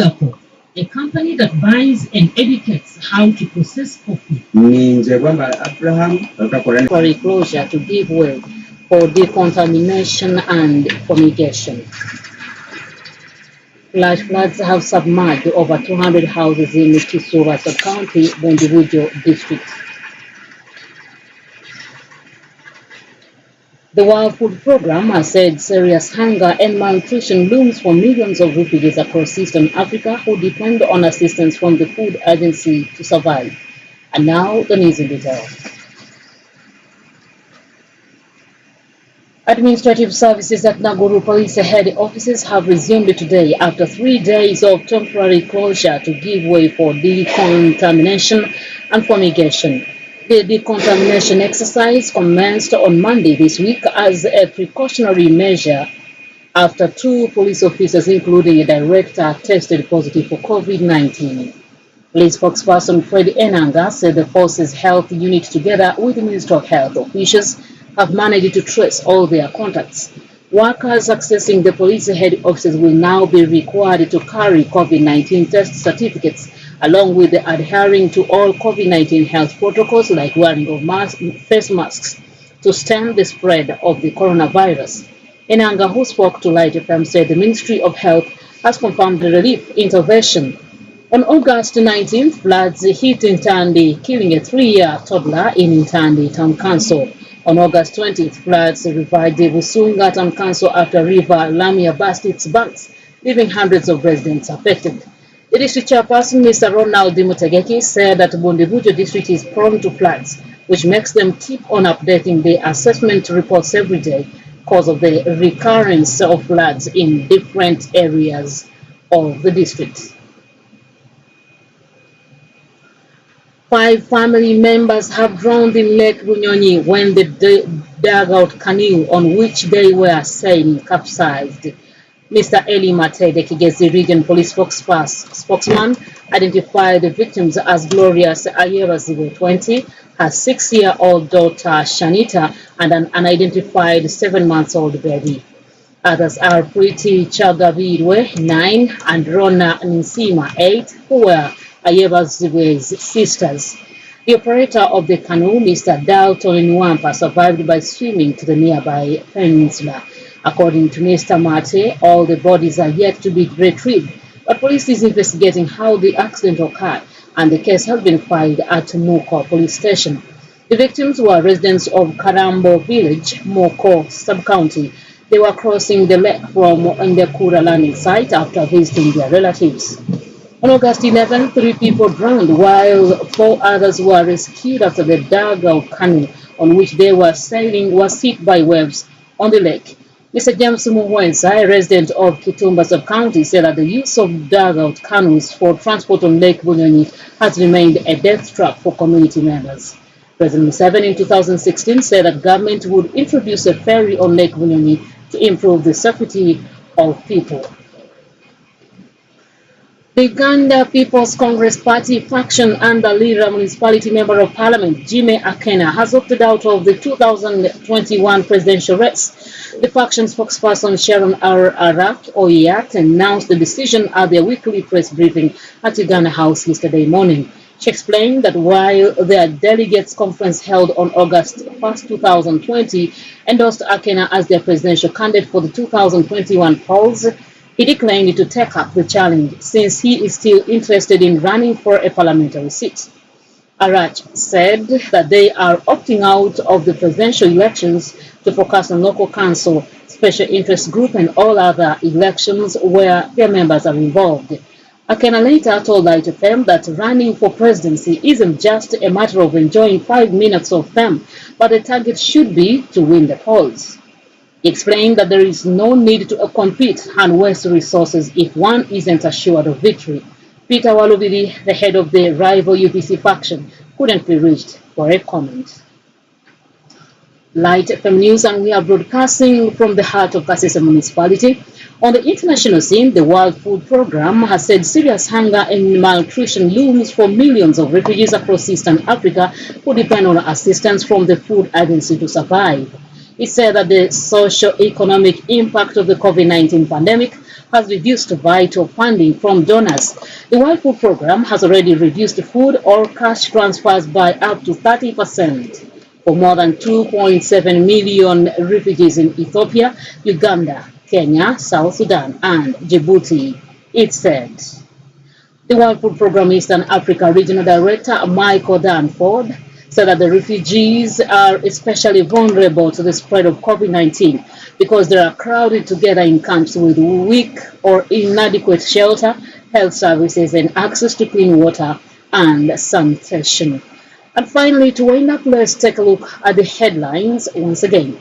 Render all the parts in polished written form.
Singapore, a company that buys and educates how to process coffee. Temporary closure to give way for decontamination and fumigation. Flash floods have submerged over 200 houses in Thur sub-county, Bundibujo district. The World Food Programme has said serious hunger and malnutrition looms for millions of refugees across Eastern Africa who depend on assistance from the food agency to survive. And now the news in detail. Administrative services at Naguru Police head offices have resumed today after 3 days of temporary closure to give way for decontamination and fumigation. The decontamination exercise commenced on Monday this week as a precautionary measure after 2 police officers, including a director, tested positive for COVID-19. Police spokesperson Fred Enanga said the force's health unit, together with the Ministry of Health officials, have managed to trace all their contacts. Workers accessing the police head offices will now be required to carry COVID-19 test certificates, along with adhering to all COVID-19 health protocols like wearing of face masks to stem the spread of the coronavirus. Enanga, who spoke to Light FM, said the Ministry of Health has confirmed the relief intervention. On August 19th, floods hit Ntandi, killing a 3-year toddler in Ntandi Town Council. On August 20th, floods revived the Busunga Town Council after River Lamia burst its banks, leaving hundreds of residents affected. The district chairperson, Mr. Ronald Mutegeki, said that Bundibujo district is prone to floods, which makes them keep on updating their assessment reports every day because of the recurrence of floods in different areas of the district. 5 family members have drowned in Lake Bunyonyi when the dugout canoe on which they were sailing capsized. Mr. Eli Matede, Kigezi Region Police spokesman, identified the victims as Glorious Ayebazibwe, 20, her 6-year-old daughter Shanita, and an unidentified 7-month-old baby. Others are Pretty Chagabirwe, 9, and Rona Nsima, 8, who were Ayebazibwe's sisters. The operator of the canoe, Mr. Dalton Nwampa, survived by swimming to the nearby peninsula. According to Mr. Mate, all the bodies are yet to be retrieved, but police is investigating how the accident occurred, and the case has been filed at Moko Police Station. The victims were residents of Karambo Village, Moko Sub-County. They were crossing the lake from Ndekura landing site after visiting their relatives. On August 11, 3 people drowned while 4 others were rescued after the dugout canoe on which they were sailing was hit by waves on the lake. Mr. James Muhwensa, a resident of Kitumba Sub-County, said that the use of dugout canoes for transport on Lake Bunyonyi has remained a death trap for community members. President Museveni in 2016 said that government would introduce a ferry on Lake Bunyonyi to improve the safety of people. The Uganda People's Congress Party faction under Lira Municipality Member of Parliament Jimmy Akena has opted out of the 2021 presidential race. The faction spokesperson Sharon R. Arak Oyat announced the decision at their weekly press briefing at Uganda House yesterday morning. She explained that while their delegates conference held on August 1, 2020 endorsed Akena as their presidential candidate for the 2021 polls, he declined to take up the challenge since he is still interested in running for a parliamentary seat. Arach said that they are opting out of the presidential elections to focus on local council, special interest group, and all other elections where their members are involved. Akena later told Light FM that running for presidency isn't just a matter of enjoying 5 minutes of fame, but the target should be to win the polls. He explained that there is no need to compete and waste resources if one isn't assured of victory. Peter Walubiri, the head of the rival UPC faction, couldn't be reached for a comment. Light FM News, and we are broadcasting from the heart of Kasese Municipality. On the international scene, the World Food Programme has said serious hunger and malnutrition looms for millions of refugees across Eastern Africa who depend on assistance from the food agency to survive. It said that the socio-economic impact of the COVID-19 pandemic has reduced vital funding from donors. The World Food Programme has already reduced food or cash transfers by up to 30% for more than 2.7 million refugees in Ethiopia, Uganda, Kenya, South Sudan, and Djibouti, it said. The World Food Programme Eastern Africa Regional Director Michael Danford said that the refugees are especially vulnerable to the spread of COVID-19 because they are crowded together in camps with weak or inadequate shelter, health services, and access to clean water and sanitation. And finally, to wind up, let's take a look at the headlines once again.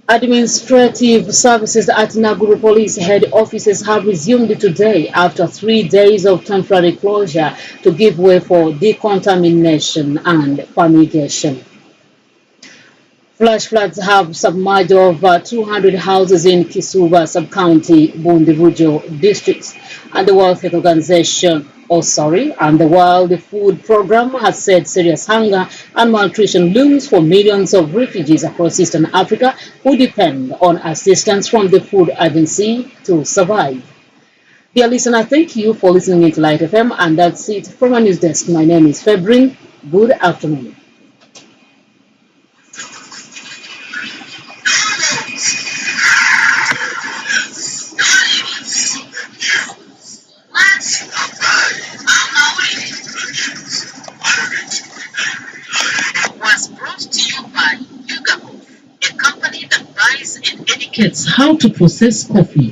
Administrative services at Naguru Police head offices have resumed today after 3 days of temporary closure to give way for decontamination and fumigation. Flash floods have submerged over 200 houses in Kisuba sub-county, Bundibujo districts, and the World Health Organization, and the World Food Programme has said serious hunger and malnutrition looms for millions of refugees across Eastern Africa who depend on assistance from the food agency to survive. Dear listener, thank you for listening to Light FM, and that's it from our news desk. My name is FEBRIN. Good afternoon. Was brought to you by NYABOSI, a company that buys and educates how to process coffee.